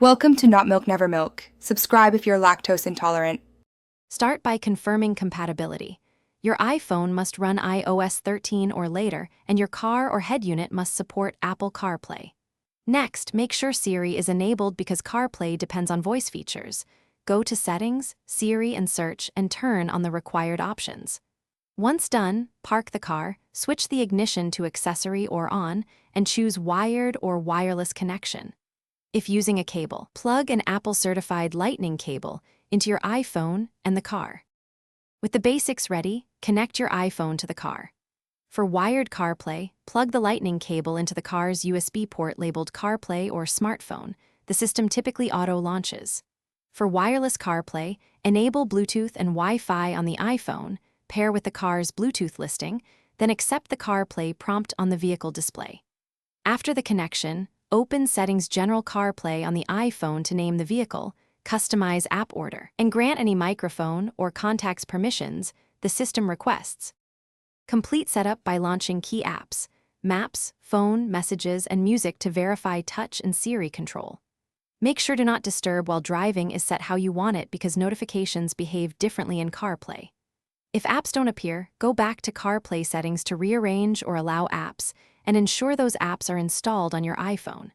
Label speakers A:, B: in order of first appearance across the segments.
A: Welcome to Not Milk Never Milk. Subscribe if you're lactose intolerant.
B: Start by confirming compatibility. Your iPhone must run iOS 13 or later, and your car or head unit must support Apple CarPlay. Next, make sure Siri is enabled because CarPlay depends on voice features. Go to Settings, Siri, and search and turn on the required options. Once done, park the car, switch the ignition to accessory or on, and choose wired or wireless connection. If using a cable, plug an Apple-certified Lightning cable into your iPhone and the car. With the basics ready, connect your iPhone to the car. For wired CarPlay, plug the Lightning cable into the car's USB port labeled CarPlay or smartphone. The system typically auto-launches. For wireless CarPlay, enable Bluetooth and Wi-Fi on the iPhone, pair with the car's Bluetooth listing, then accept the CarPlay prompt on the vehicle display. After the connection, open Settings General CarPlay on the iPhone to name the vehicle, customize app order, and grant any microphone or contacts permissions the system requests. Complete setup by launching key apps, Maps, Phone, Messages, and Music to verify touch and Siri control. Make sure Do Not Disturb while driving is set how you want it because notifications behave differently in CarPlay. If apps don't appear, go back to CarPlay settings to rearrange or allow apps, and ensure those apps are installed on your iPhone.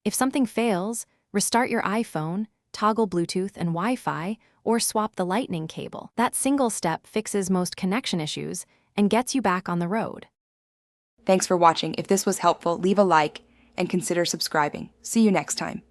B: If something fails, restart your iPhone, toggle Bluetooth and Wi-Fi, or swap the Lightning cable. That single step fixes most connection issues and gets you back on the road.
A: Thanks for watching. If this was helpful, leave a like and consider subscribing. See you next time.